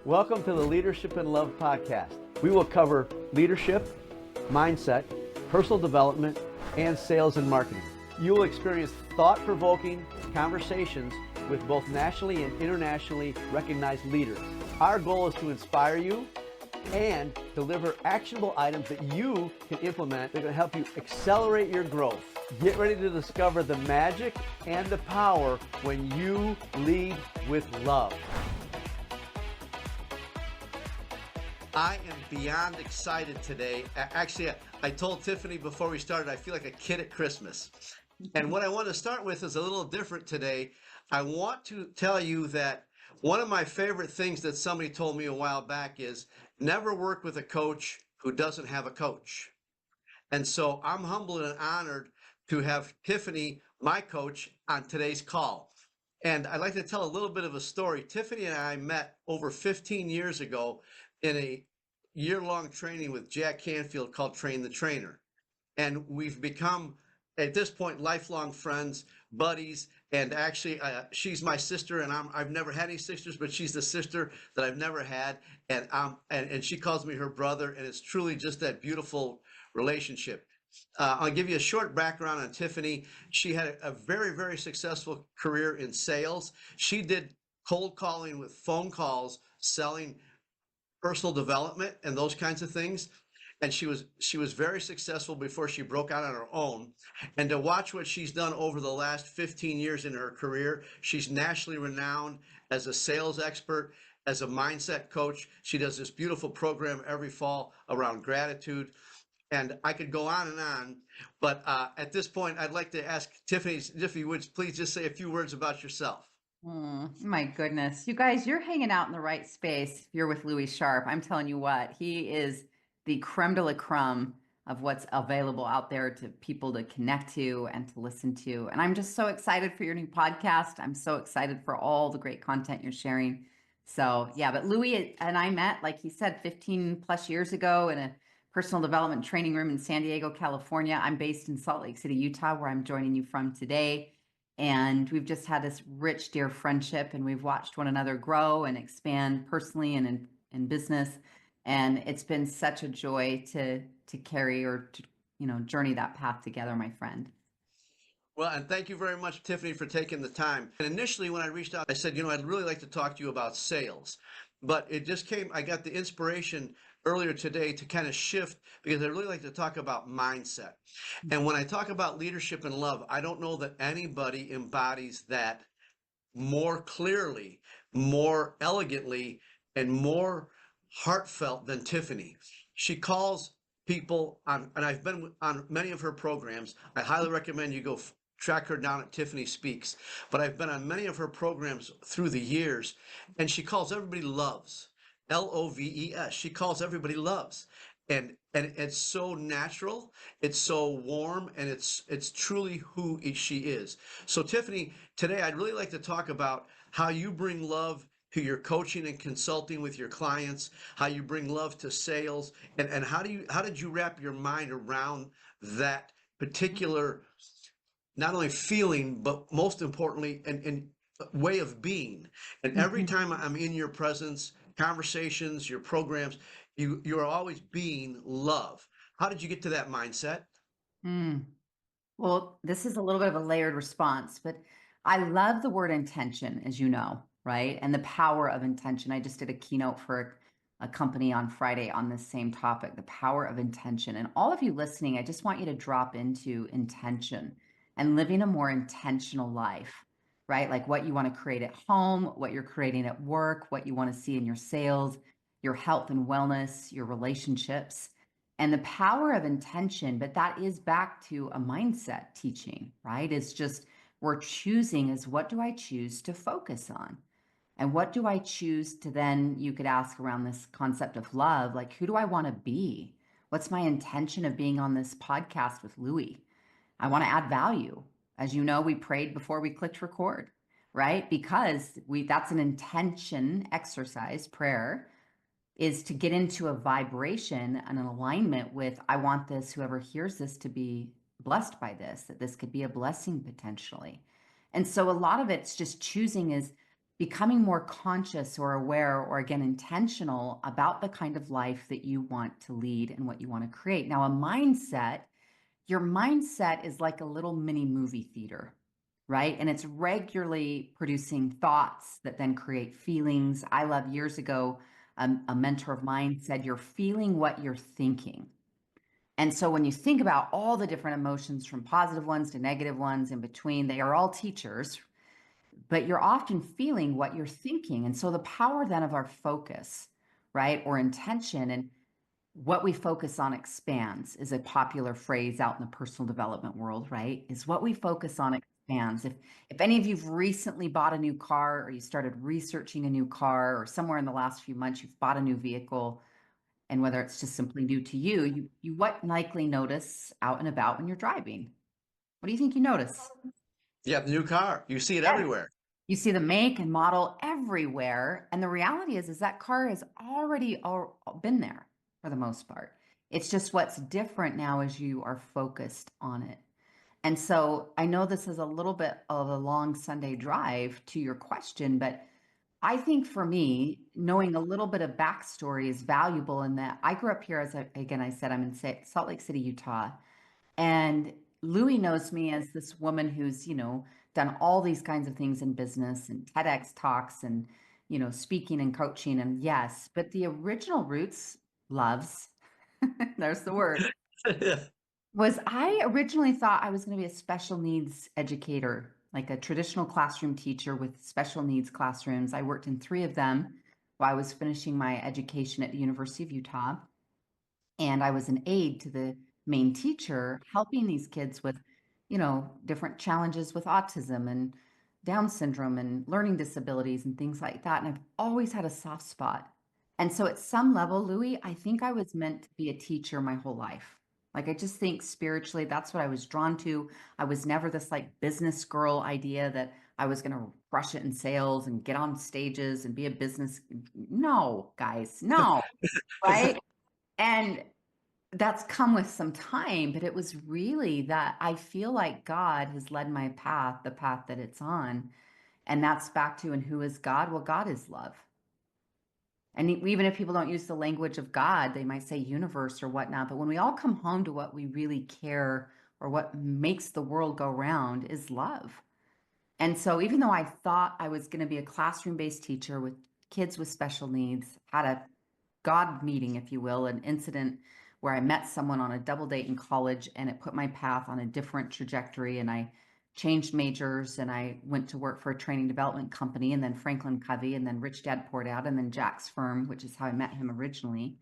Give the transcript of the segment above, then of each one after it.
Welcome to the Leadership and Love podcast. We will cover leadership, mindset, personal development, and sales and marketing. You will experience thought-provoking conversations with both nationally and internationally recognized leaders. Our goal is to inspire you and deliver actionable items that you can implement that are going to help you accelerate your growth. Get ready to discover the magic and the power when you lead with love. I am beyond excited today. Actually, I told Tiffany before we started, I feel like a kid at Christmas. And what I want to start with is a little different today. I want to tell you that one of my favorite things that somebody told me a while back is never work with a coach who doesn't have a coach. And so I'm humbled and honored to have Tiffany, my coach, on today's call. And I'd like to tell a little bit of a story. Tiffany and I met over 15 years ago in a year-long training with Jack Canfield called Train the Trainer. And we've become, at this point, lifelong friends, buddies, and actually she's my sister, and I've never had any sisters, but she's the sister that I've never had, and she calls me her brother, and it's truly just that beautiful relationship. I'll give you a short background on Tiffany. She had a very, very successful career in sales. She did cold calling with phone calls, selling personal development and those kinds of things. And she was very successful before she broke out on her own. And to watch what she's done over the last 15 years in her career, she's nationally renowned as a sales expert, as a mindset coach. She does this beautiful program every fall around gratitude. And I could go on, but at this point, I'd like to ask Tiffany, if you would please just say a few words about yourself. My goodness. You guys, you're hanging out in the right space. You're with Louie Sharp. I'm telling you what, he is the creme de la creme of what's available out there to people to connect to and to listen to. And I'm just so excited for your new podcast. I'm so excited for all the great content you're sharing. So yeah, but Louie and I met, like he said, 15 plus years ago in a personal development training room in San Diego, California. I'm based in Salt Lake City, Utah, where I'm joining you from today. And we've just had this rich, dear friendship, and we've watched one another grow and expand personally and in business. And it's been such a joy to carry or to, journey that path together, my friend. Well, and thank you very much, Tiffany, for taking the time. And initially, when I reached out, I said, I'd really like to talk to you about sales. But it just I got the inspiration earlier today to kind of shift because I really like to talk about mindset. And when I talk about leadership and love, I don't know that anybody embodies that more clearly, more elegantly, and more heartfelt than Tiffany. She calls people on, and I've been on many of her programs. I highly recommend you go track her down at Tiffany Speaks. But I've been on many of her programs through the years, and she calls everybody loves. Loves. She calls everybody loves. And it's so natural, it's so warm, and it's truly who she is. So Tiffany, today I'd really like to talk about how you bring love to your coaching and consulting with your clients, how you bring love to sales, and how did you wrap your mind around that particular not only feeling, but most importantly, and way of being. And every time I'm in your presence, conversations, your programs, you are always being love. How did you get to that mindset? Well, this is a little bit of a layered response, but I love the word intention, as you know, right? And the power of intention. I just did a keynote for a company on Friday on this same topic, the power of intention. And all of you listening, I just want you to drop into intention and living a more intentional life, right? Like what you want to create at home, what you're creating at work, what you want to see in your sales, your health and wellness, your relationships, and the power of intention. But that is back to a mindset teaching, right? It's just we're choosing is what do I choose to focus on? And what do I choose to then, you could ask around this concept of love, like who do I want to be? What's my intention of being on this podcast with Louie? I want to add value. As you know, we prayed before we clicked record, right? Because that's an intention exercise, prayer is to get into a vibration and an alignment with, I want this, whoever hears this to be blessed by this, that this could be a blessing potentially. And so a lot of it's just choosing is becoming more conscious or aware or again intentional about the kind of life that you want to lead and what you want to create. Now, your mindset is like a little mini movie theater, right? And it's regularly producing thoughts that then create feelings. I love years ago, a mentor of mine said, "You're feeling what you're thinking." And so when you think about all the different emotions from positive ones to negative ones in between, they are all teachers, but you're often feeling what you're thinking. And so the power then of our focus, right, or intention and what we focus on expands is a popular phrase out in the personal development world, right? Is what we focus on expands. If any of you've recently bought a new car or you started researching a new car or somewhere in the last few months you've bought a new vehicle, and whether it's just simply new to you, you what likely notice out and about when you're driving? What do you think you notice? You have a new car. You see it Yes. everywhere. You see the make and model everywhere. And the reality is that car has already been there for the most part. It's just what's different now is you are focused on it. And so I know this is a little bit of a long Sunday drive to your question, but I think for me, knowing a little bit of backstory is valuable in that I grew up here, again, I said I'm in Salt Lake City, Utah. And Louie knows me as this woman who's, done all these kinds of things in business and TEDx talks and, speaking and coaching. And yes, but the original roots, loves, there's the word, was I originally thought I was going to be a special needs educator, like a traditional classroom teacher with special needs classrooms. I worked in 3 of them while I was finishing my education at the University of Utah. And I was an aide to the main teacher, helping these kids with, different challenges with autism and Down syndrome and learning disabilities and things like that. And I've always had a soft spot. And so at some level, Louis, I think I was meant to be a teacher my whole life. Like I just think spiritually, that's what I was drawn to. I was never this like business girl idea that I was going to crush it in sales and get on stages and be a business. No, guys, no, right? And that's come with some time, but it was really that I feel like God has led my path, the path that it's on. And that's back to, and who is God? Well, God is love. And even if people don't use the language of God, they might say universe or whatnot. But when we all come home to what we really care or what makes the world go round is love. And so even though I thought I was going to be a classroom-based teacher with kids with special needs, had a God meeting, if you will, an incident where I met someone on a double date in college and it put my path on a different trajectory. And I changed majors and I went to work for a training development company and then Franklin Covey and then Rich Dad Poured Out and then Jack's firm, which is how I met him originally.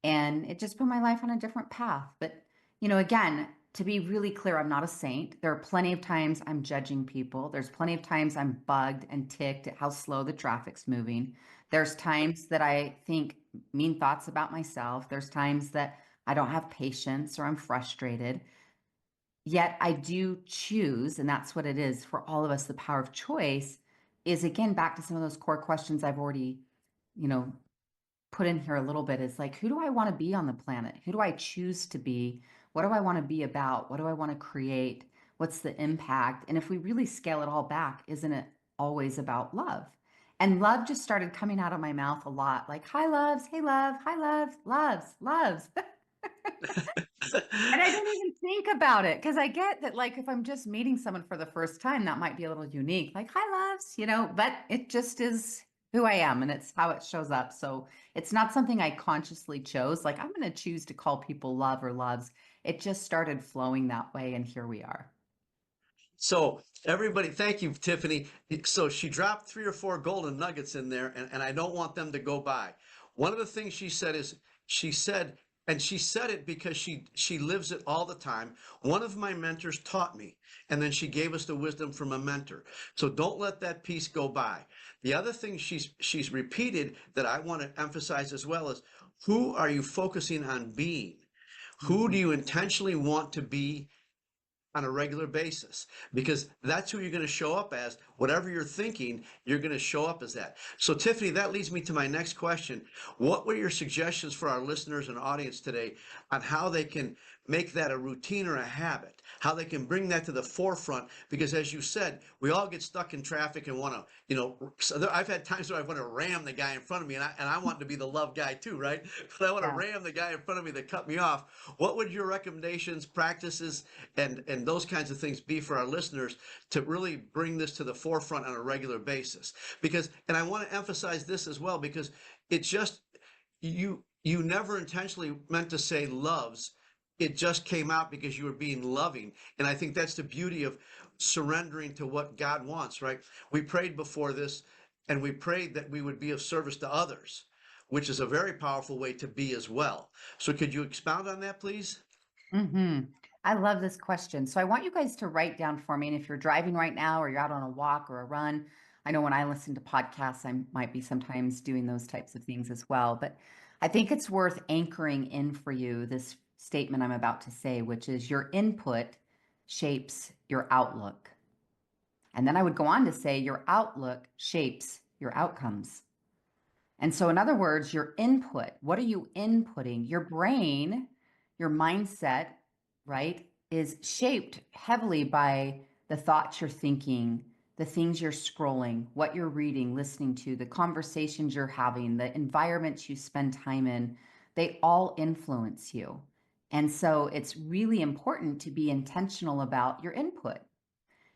And it just put my life on a different path. But, again, to be really clear, I'm not a saint. There are plenty of times I'm judging people. There's plenty of times I'm bugged and ticked at how slow the traffic's moving. There's times that I think mean thoughts about myself. There's times that I don't have patience or I'm frustrated. Yet I do choose, and that's what it is for all of us. The power of choice is again back to some of those core questions I've already, you know, put in here a little bit is like, who do I want to be on the planet? Who do I choose to be? What do I want to be about? What do I want to create? What's the impact? And if we really scale it all back, isn't it always about love? And love just started coming out of my mouth a lot like, hi, loves, hey, love, hi, loves, loves, loves. And I didn't even think about it because I get that, like, if I'm just meeting someone for the first time, that might be a little unique, like, hi, loves, but it just is who I am and it's how it shows up. So it's not something I consciously chose. Like, I'm going to choose to call people love or loves. It just started flowing that way. And here we are. So everybody, thank you, Tiffany. So she dropped 3 or 4 golden nuggets in there, and I don't want them to go by. One of the things she said is she said, and she said it because she lives it all the time. One of my mentors taught me, and then she gave us the wisdom from a mentor. So don't let that piece go by. The other thing she's repeated that I want to emphasize as well is who are you focusing on being? Who do you intentionally want to be on a regular basis, because that's who you're going to show up as Whatever you're thinking, you're going to show up as that. So, Tiffany, that leads me to my next question. What were your suggestions for our listeners and audience today on how they can make that a routine or a habit, how they can bring that to the forefront? Because as you said, we all get stuck in traffic and want to, I've had times where I want to ram the guy in front of me, and I want to be the love guy too, right? But I want to Yeah. ram the guy in front of me that cut me off. What would your recommendations, practices, and those kinds of things be for our listeners to really bring this to the forefront on a regular basis? Because, and I want to emphasize this as well, because it just, you never intentionally meant to say loves. It just came out because you were being loving. And I think that's the beauty of surrendering to what God wants, right? We prayed before this, and we prayed that we would be of service to others, which is a very powerful way to be as well. So could you expound on that, please? Hmm. I love this question. So I want you guys to write down for me. And if you're driving right now or you're out on a walk or a run, I know when I listen to podcasts, I might be sometimes doing those types of things as well. But I think it's worth anchoring in for you this statement I'm about to say, which is your input shapes your outlook. And then I would go on to say your outlook shapes your outcomes. And so, in other words, your input, what are you inputting? Your brain, your mindset, right, is shaped heavily by the thoughts you're thinking, the things you're scrolling, what you're reading, listening to, the conversations you're having, the environments you spend time in. They all influence you. And so, it's really important to be intentional about your input.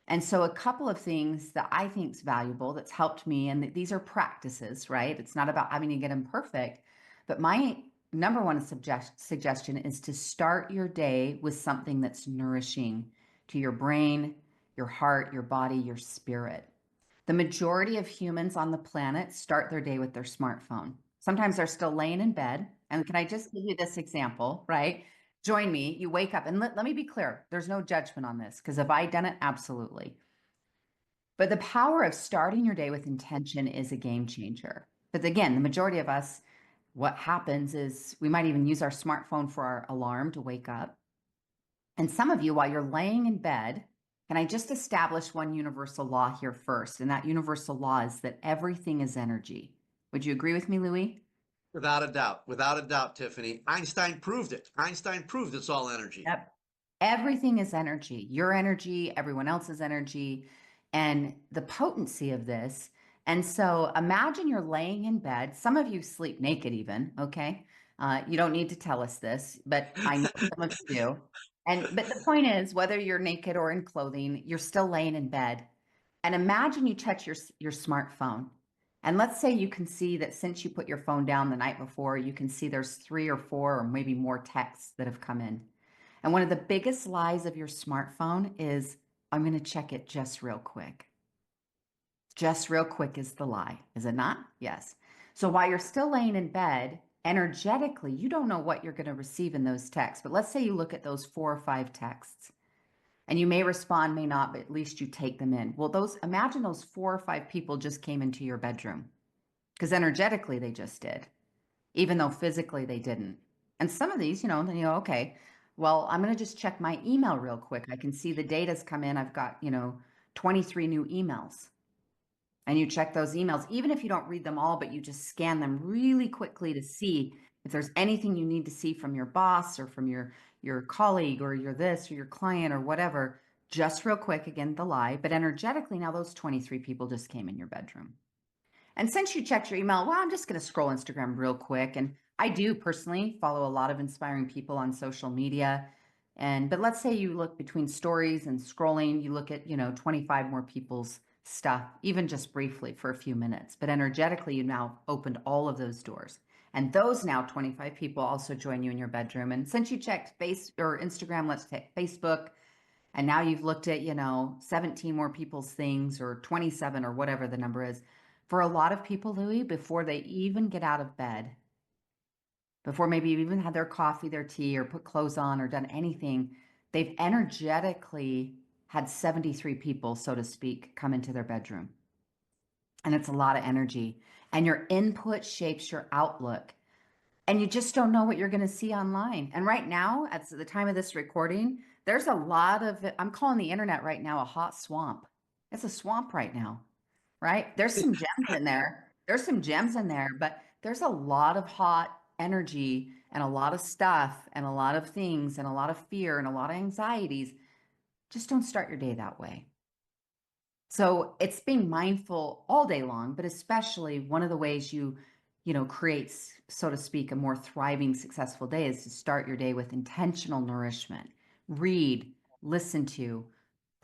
And so a couple of things that I think is valuable that's helped me, and these are practices, right? It's not about having to get them perfect, but my number one suggestion is to start your day with something that's nourishing to your brain, your heart, your body, your spirit. The majority of humans on the planet start their day with their smartphone. Sometimes they're still laying in bed. And can I just give you this example, right? Join me. You wake up, and let me be clear, there's no judgment on this because have I done it? Absolutely. But the power of starting your day with intention is a game changer. But again, the majority of us, what happens is we might even use our smartphone for our alarm to wake up. And some of you, while you're laying in bed, can I just establish one universal law here first? And that universal law is that everything is energy. Would you agree with me, Louie? Without a doubt, Tiffany. Einstein proved it. Einstein proved it's all energy. Yep. Everything is energy, your energy, everyone else's energy, and the potency of this. And so imagine you're laying in bed. Some of you sleep naked, even. Okay. You don't need to tell us this, but I know some of you do. But the point is, whether you're naked or in clothing, you're still laying in bed. And imagine you touch your smartphone. And let's say you can see that since you put your phone down the night before, you can see there's 3 or 4 or maybe more texts that have come in. And one of the biggest lies of your smartphone is, I'm going to check it just real quick. Just real quick is the lie, is it not? Yes. So while you're still laying in bed, energetically, you don't know what you're going to receive in those texts. But let's say you look at those 4 or 5 texts and you may respond, may not, but at least you take them in. Well, imagine those 4 or 5 people just came into your bedroom because energetically they just did, even though physically they didn't. And some of these, okay, well, I'm going to just check my email real quick. I can see the data's come in. I've got, 23 new emails. And you check those emails, even if you don't read them all, but you just scan them really quickly to see if there's anything you need to see from your boss or from your colleague or your this or your client or whatever, just real quick, again, the lie, but energetically now those 23 people just came in your bedroom. And since you checked your email, well, I'm just going to scroll Instagram real quick. And I do personally follow a lot of inspiring people on social media. But let's say you look between stories and scrolling, you look at, 25 more people's stuff, even just briefly for a few minutes. But energetically, you now opened all of those doors. And those now 25 people also join you in your bedroom. And since you checked Instagram, let's take Facebook, and now you've looked at, 17 more people's things or 27 or whatever the number is. For a lot of people, Louie, before they even get out of bed, before maybe you've even had their coffee, their tea, or put clothes on or done anything, they've energetically had 73 people, so to speak, come into their bedroom. And it's a lot of energy. And your input shapes your outlook. And you just don't know what you're going to see online. And right now, at the time of this recording, there's a lot of, I'm calling the internet right now a hot swamp. It's a swamp right now, right? There's some gems in there. There's some gems in there, but there's a lot of hot energy and a lot of stuff and a lot of things and a lot of fear and a lot of anxieties. Just don't start your day that way. So it's being mindful all day long, but especially one of the ways creates, so to speak, a more thriving, successful day is to start your day with intentional nourishment. Read, listen to,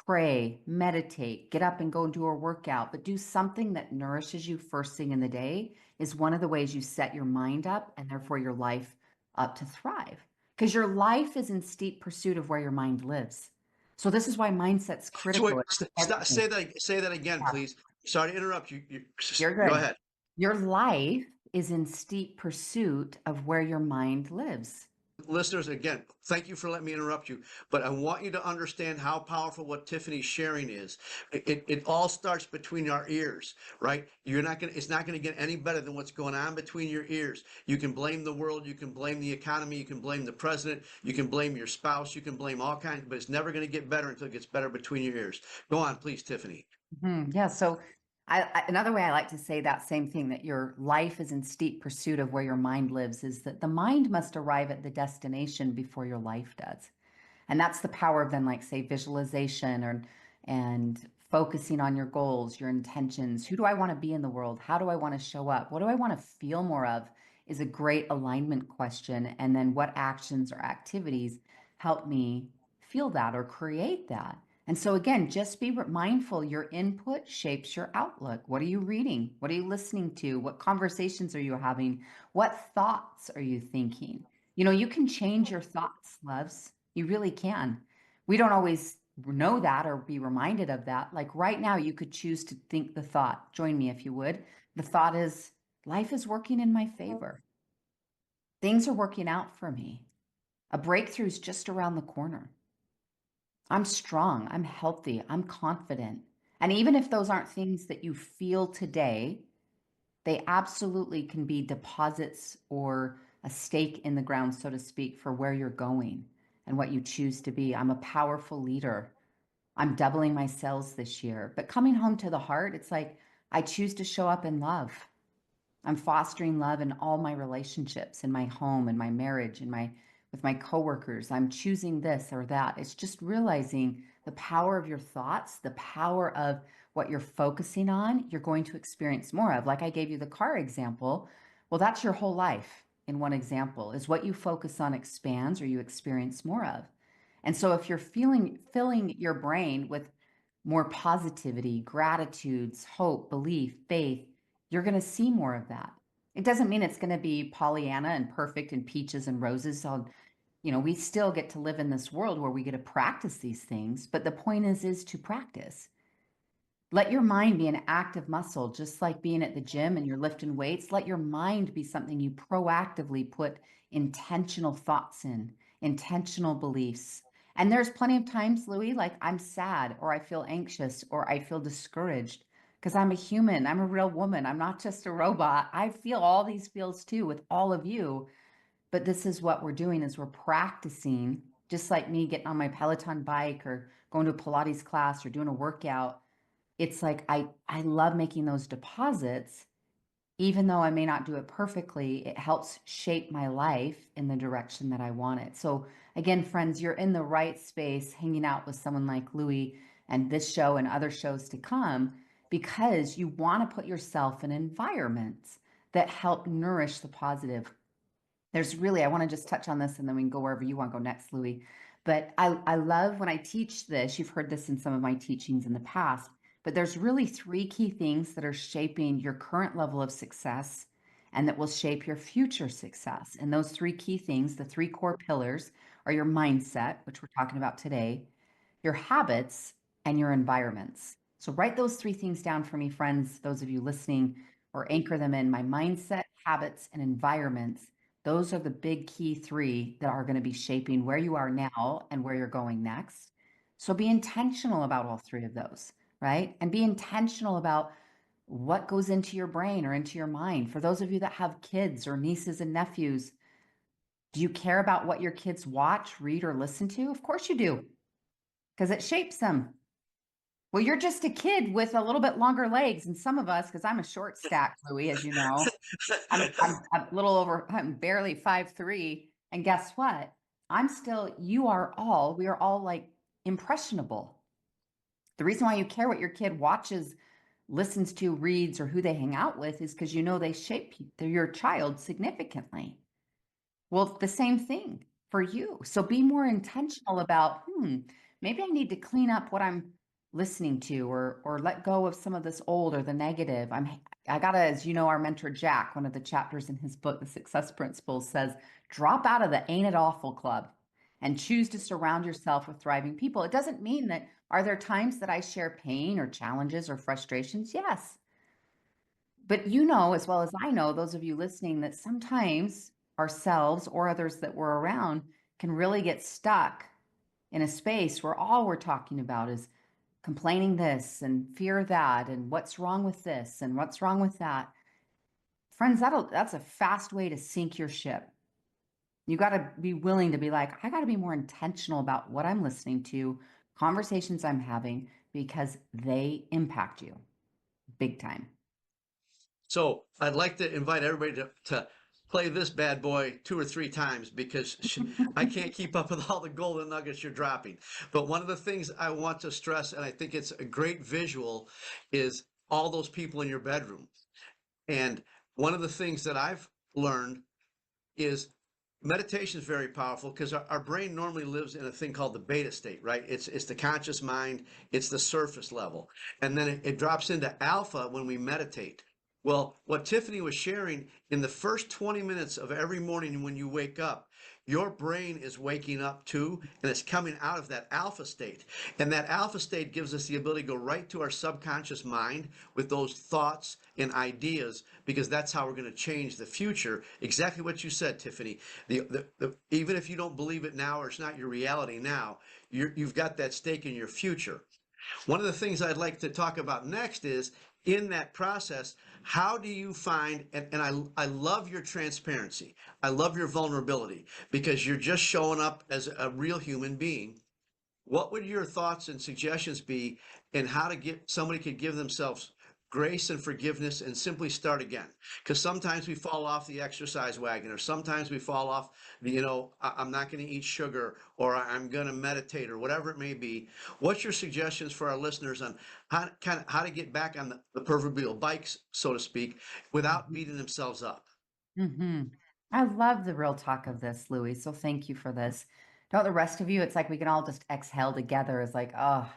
pray, meditate, get up and go and do a workout, but do something that nourishes you first thing in the day is one of the ways you set your mind up and therefore your life up to thrive. Because your life is in steep pursuit of where your mind lives. So this is why mindset's So wait, critical. stop, Everything. say that again, Yeah, please. Sorry to interrupt you. you're Go good. ahead. Your life is in steep pursuit of where your mind lives. Listeners, again, thank you for letting me interrupt you, but I want you to understand how powerful what Tiffany's sharing is. It all starts between our ears, right? It's not gonna get any better than what's going on between your ears. You can blame the world, you can blame the economy, you can blame the president, you can blame your spouse, you can blame all kinds, but it's never gonna get better until it gets better between your ears. Go on, please, Tiffany. Yeah. So another way I like to say that same thing, that your life is in steep pursuit of where your mind lives, is that the mind must arrive at the destination before your life does. And that's the power of then, like, say, visualization or and focusing on your goals, your intentions. Who do I want to be in the world? How do I want to show up? What do I want to feel more of? Is a great alignment question. And then what actions or activities help me feel that or create that? And so again, just be mindful. Your input shapes your outlook. What are you reading? What are you listening to? What conversations are you having? What thoughts are you thinking? You can change your thoughts, loves. You really can. We don't always know that or be reminded of that. Like right now, you could choose to think the thought. Join me if you would. The thought is, life is working in my favor. Things are working out for me. A breakthrough is just around the corner. I'm strong. I'm healthy. I'm confident. And even if those aren't things that you feel today, they absolutely can be deposits or a stake in the ground, so to speak, for where you're going and what you choose to be. I'm a powerful leader. I'm doubling my sales this year. But coming home to the heart, it's like I choose to show up in love. I'm fostering love in all my relationships, in my home, in my marriage, in my with my coworkers. I'm choosing this or that. It's just realizing the power of your thoughts, the power of what you're focusing on, you're going to experience more of. Like I gave you the car example. Well, that's your whole life in one example, is what you focus on expands or you experience more of. And so if you're filling your brain with more positivity, gratitudes, hope, belief, faith, you're going to see more of that. It doesn't mean it's going to be Pollyanna and perfect and peaches and roses. We still get to live in this world where we get to practice these things, but the point is to practice. Let your mind be an active muscle, just like being at the gym and you're lifting weights. Let your mind be something you proactively put intentional thoughts in, intentional beliefs. And there's plenty of times, Louie, like I'm sad or I feel anxious or I feel discouraged because I'm a human. I'm a real woman. I'm not just a robot. I feel all these feels too with all of you. But this is what we're doing is we're practicing, just like me getting on my Peloton bike or going to a Pilates class or doing a workout. It's like I love making those deposits. Even though I may not do it perfectly, it helps shape my life in the direction that I want it. So again, friends, you're in the right space hanging out with someone like Louie and this show and other shows to come because you want to put yourself in environments that help nourish the positive. I want to just touch on this and then we can go wherever you want to go next, Louie. But I love when I teach this, you've heard this in some of my teachings in the past, but there's really three key things that are shaping your current level of success and that will shape your future success. And those three key things, the three core pillars, are your mindset, which we're talking about today, your habits, and your environments. So write those three things down for me, friends, those of you listening, or anchor them in my mindset, habits, and environments. Those are the big key three that are going to be shaping where you are now and where you're going next. So be intentional about all three of those, right? And be intentional about what goes into your brain or into your mind. For those of you that have kids or nieces and nephews, do you care about what your kids watch, read, or listen to? Of course you do, because it shapes them. Well, you're just a kid with a little bit longer legs than some of us, because I'm a short stack, Louie, as you know. I'm a little over, I'm barely 5'3". And guess what? We are all like impressionable. The reason why you care what your kid watches, listens to, reads, or who they hang out with is because you know they shape your child significantly. Well, the same thing for you. So be more intentional about, maybe I need to clean up what I'm listening to, or let go of some of this old or the negative. I gotta, as you know, our mentor Jack, one of the chapters in his book, The Success Principles, says, drop out of the ain't it awful club and choose to surround yourself with thriving people. It doesn't mean that, are there times that I share pain or challenges or frustrations? Yes. But you know, as well as I know, those of you listening, that sometimes ourselves or others that we're around can really get stuck in a space where all we're talking about is complaining this and fear that and what's wrong with this and what's wrong with that. Friends, that's a fast way to sink your ship. You got to be willing to be like, I got to be more intentional about what I'm listening to, conversations I'm having, because they impact you big time. So I'd like to invite everybody to play this bad boy 2 or 3 times because I can't keep up with all the golden nuggets you're dropping. But one of the things I want to stress, and I think it's a great visual, is all those people in your bedroom. And one of the things that I've learned is meditation is very powerful because our brain normally lives in a thing called the beta state, right? It's the conscious mind, it's the surface level, and then it drops into alpha when we meditate. Well, what Tiffany was sharing, in the first 20 minutes of every morning when you wake up, your brain is waking up too, and it's coming out of that alpha state. And that alpha state gives us the ability to go right to our subconscious mind with those thoughts and ideas, because that's how we're going to change the future. Exactly what you said, Tiffany. Even if you don't believe it now, or it's not your reality now, you've got that stake in your future. One of the things I'd like to talk about next is, in that process, how do you find, and I love your transparency. I love your vulnerability because you're just showing up as a real human being. What would your thoughts and suggestions be in how to get somebody could give themselves grace and forgiveness and simply start again? Because sometimes we fall off the exercise wagon, or sometimes we fall off the, I'm not going to eat sugar, or I'm going to meditate, or whatever it may be. What's your suggestions for our listeners on how to get back on the proverbial bikes, so to speak, without beating themselves up? Hmm. I love the real talk of this, Louis. So thank you for this. Don't the rest of you, it's like we can all just exhale together as like, oh,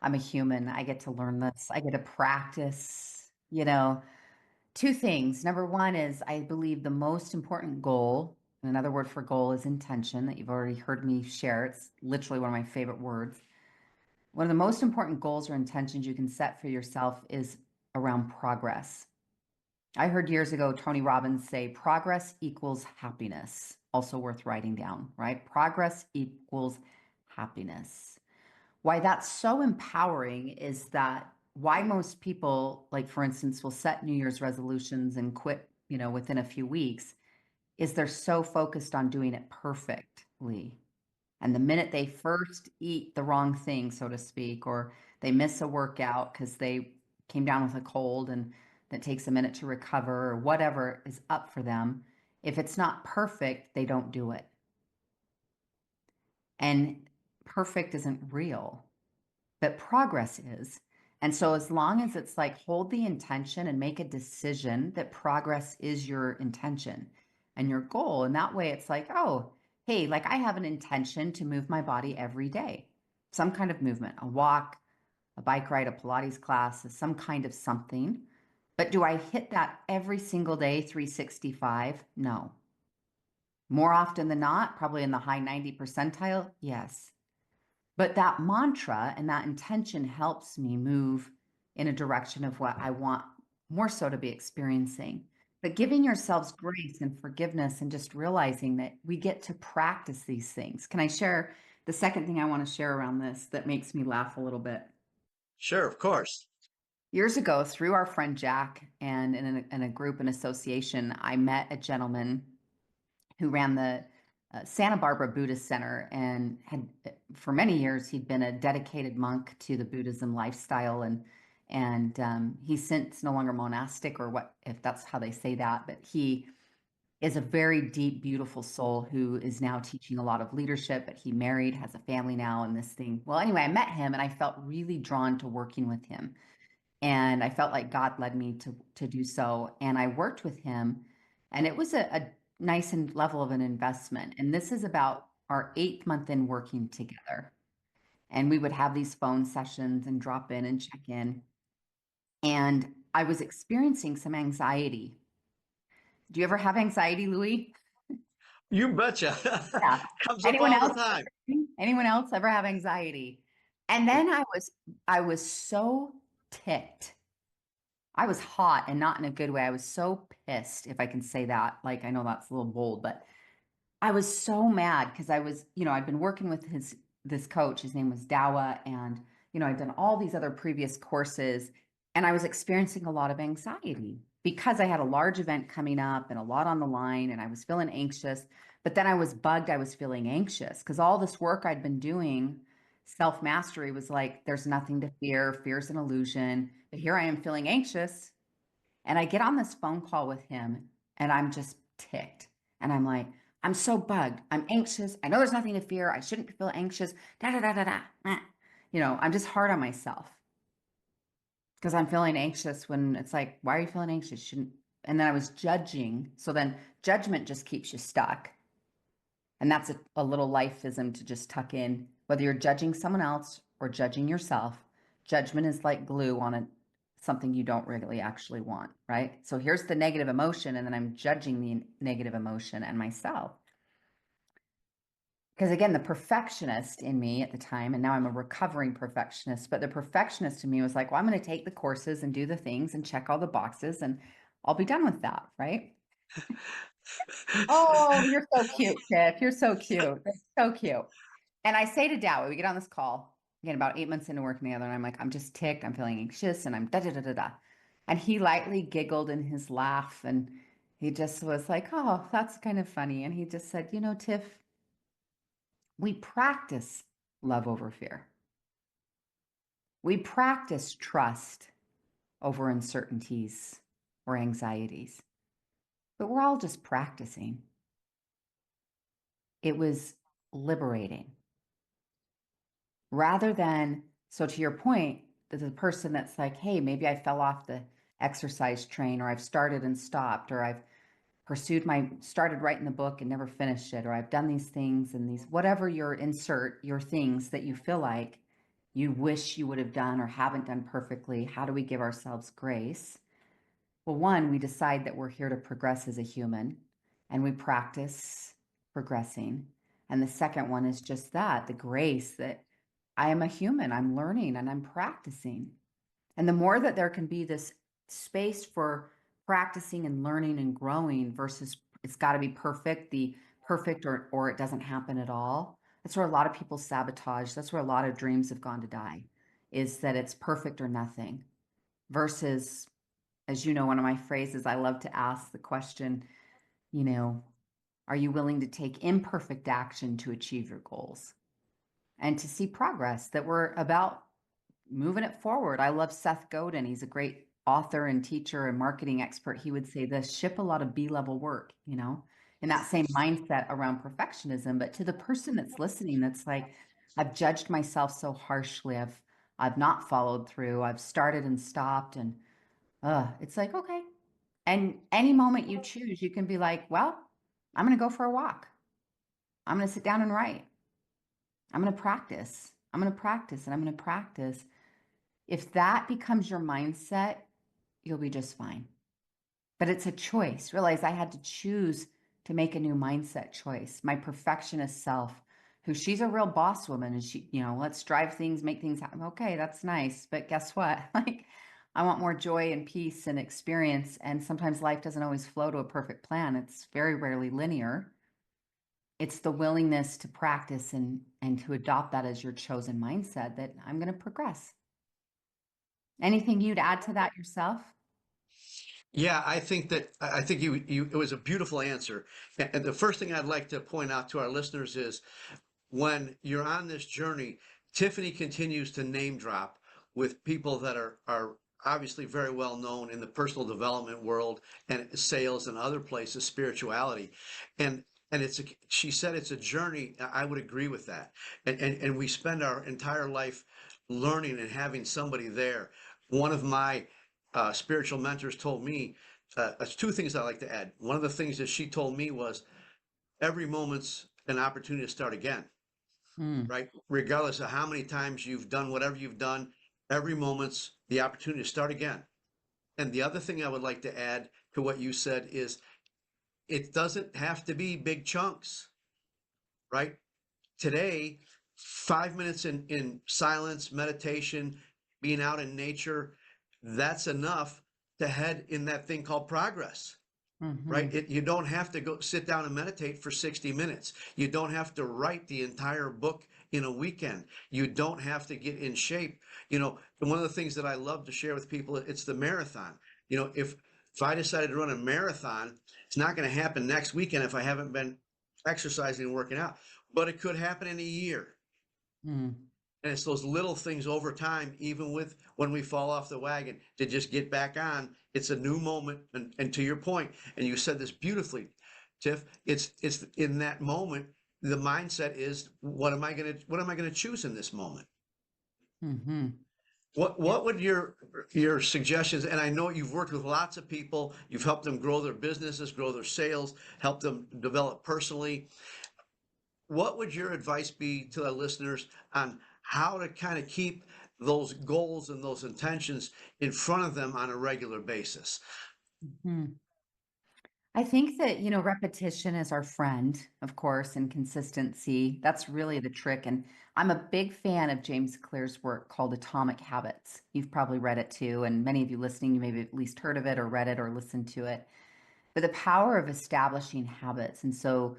I'm a human. I get to learn this. I get to practice, two things. Number one is I believe the most important goal, and another word for goal is intention, that you've already heard me share. It's literally one of my favorite words. One of the most important goals or intentions you can set for yourself is around progress. I heard years ago Tony Robbins say progress equals happiness. Also worth writing down, right? Progress equals happiness. Why that's so empowering is that why most people, like for instance, will set New Year's resolutions and quit, within a few weeks, is they're so focused on doing it perfectly. And the minute they first eat the wrong thing, so to speak, or they miss a workout because they came down with a cold and that takes a minute to recover, or whatever is up for them, if it's not perfect, they don't do it. And perfect isn't real, but progress is. And so, as long as it's like hold the intention and make a decision that progress is your intention and your goal. And that way, it's like, oh, hey, like I have an intention to move my body every day, some kind of movement, a walk, a bike ride, a Pilates class, some kind of something. But do I hit that every single day, 365? No. More often than not, probably in the high 90 percentile, yes. But that mantra and that intention helps me move in a direction of what I want more so to be experiencing. But giving yourselves grace and forgiveness and just realizing that we get to practice these things. Can I share the second thing I want to share around this that makes me laugh a little bit? Sure, of course. Years ago, through our friend Jack and in a group and association, I met a gentleman who ran the Santa Barbara Buddhist Center, and had for many years he'd been a dedicated monk to the Buddhism lifestyle, and he's since no longer monastic, or what, if that's how they say that, but he is a very deep, beautiful soul who is now teaching a lot of leadership, but he married, has a family now, and this thing. Well, anyway, I met him and I felt really drawn to working with him. And I felt like God led me to do so. And I worked with him, and it was a nice and level of an investment. And this is about our 8th month in working together. And we would have these phone sessions and drop in and check in. And I was experiencing some anxiety. Do you ever have anxiety, Louie? You betcha. Yeah. Comes up Anyone all the else? time. Anyone else ever have anxiety? And then I was so ticked. I was hot, and not in a good way. I was so pissed, if I can say that. Like, I know that's a little bold, but I was so mad because I'd been working with this coach. His name was Dawa, and I'd done all these other previous courses, and I was experiencing a lot of anxiety because I had a large event coming up and a lot on the line, and I was feeling anxious. But then I was bugged. I was feeling anxious because all this work I'd been doing, self mastery, was like, there's nothing to fear. Fear's an illusion. But here I am feeling anxious, and I get on this phone call with him, and I'm just ticked. And I'm like, I'm so bugged. I'm anxious. I know there's nothing to fear. I shouldn't feel anxious. Da da da da da. I'm just hard on myself because I'm feeling anxious when it's like, why are you feeling anxious? Shouldn't. And then I was judging. So then judgment just keeps you stuck. And that's a little lifeism to just tuck in. Whether you're judging someone else or judging yourself, judgment is like glue on something you don't really actually want, right? So here's the negative emotion, and then I'm judging the negative emotion and myself. Because again, the perfectionist in me at the time, and now I'm a recovering perfectionist, but the perfectionist in me was like, well, I'm going to take the courses and do the things and check all the boxes, and I'll be done with that, right? Oh, you're so cute, Tiff. You're so cute. That's so cute. And I say to Dowie, we get on this call, again, about 8 months into working together, and I'm like, I'm just ticked, I'm feeling anxious, and I'm da da da da da. And he lightly giggled in his laugh, and he just was like, oh, that's kind of funny. And he just said, Tiff, we practice love over fear. We practice trust over uncertainties or anxieties, but we're all just practicing. It was liberating rather than, so to your point, the person that's like, hey, maybe I fell off the exercise train, or I've started and stopped, or I've started writing the book and never finished it, or I've done these things and these, whatever your things that you feel like you wish you would have done or haven't done perfectly. How do we give ourselves grace? Well, one, we decide that we're here to progress as a human, and we practice progressing. And the second one is just that, the grace that I am a human, I'm learning and I'm practicing. And the more that there can be this space for practicing and learning and growing versus it's got to be perfect, the perfect, or it doesn't happen at all. That's where a lot of people sabotage. That's where a lot of dreams have gone to die, is that it's perfect or nothing. Versus, as you know, one of my phrases, I love to ask the question, you know, are you willing to take imperfect action to achieve your goals and to see progress, that we're about moving it forward? I love Seth Godin. He's a great author and teacher and marketing expert. He would say this: ship a lot of B-level work, in that same mindset around perfectionism. But to the person that's listening, that's like, I've judged myself so harshly. I've not followed through. I've started and stopped, and it's like, okay. And any moment you choose, you can be like, well, I'm going to go for a walk. I'm going to sit down and write. I'm going to practice. I'm going to practice, and I'm going to practice. If that becomes your mindset, you'll be just fine. But it's a choice. Realize I had to choose to make a new mindset choice. My perfectionist self, who, she's a real boss woman, and she, let's drive things, make things happen. Okay, that's nice. But guess what? Like, I want more joy and peace and experience. And sometimes life doesn't always flow to a perfect plan. It's very rarely linear. It's the willingness to practice and to adopt that as your chosen mindset, that I'm going to progress. Anything you'd add to that yourself? Yeah, I think you it was a beautiful answer. And the first thing I'd like to point out to our listeners is when you're on this journey, Tiffany continues to name drop with people that are obviously very well known in the personal development world and sales and other places, spirituality. And she said it's a journey. I would agree with that. And we spend our entire life learning and having somebody there. One of my spiritual mentors told me, two things I like to add. One of the things that she told me was every moment's an opportunity to start again, Mm, right? Regardless of how many times you've done whatever you've done, every moment's the opportunity to start again. And the other thing I would like to add to what you said is it doesn't have to be big chunks, right? Today, 5 minutes in silence, meditation, being out in nature, that's enough to head in that thing called progress. Right? hmm You don't have to go sit down and meditate for 60 minutes. You don't have to write the entire book in a weekend. You don't have to get in shape. And one of the things that I love to share with people, it's the marathon. If I decided to run a marathon, it's not going to happen next weekend if I haven't been exercising and working out, but it could happen in a year. mm. And it's those little things over time, even with when we fall off the wagon, to just get back on. It's a new moment. And to your point, and you said this beautifully, Tiff, it's in that moment, the mindset is what am I gonna choose in this moment? Hmm. What would your suggestions, and I know you've worked with lots of people, you've helped them grow their businesses, grow their sales, help them develop personally. What would your advice be to the listeners on how to kind of keep those goals and those intentions in front of them on a regular basis? Hmm. I think that, repetition is our friend, of course, and consistency. That's really the trick. And I'm a big fan of James Clear's work called Atomic Habits. You've probably read it too. And many of you listening, you maybe at least heard of it or read it or listened to it. But the power of establishing habits. And so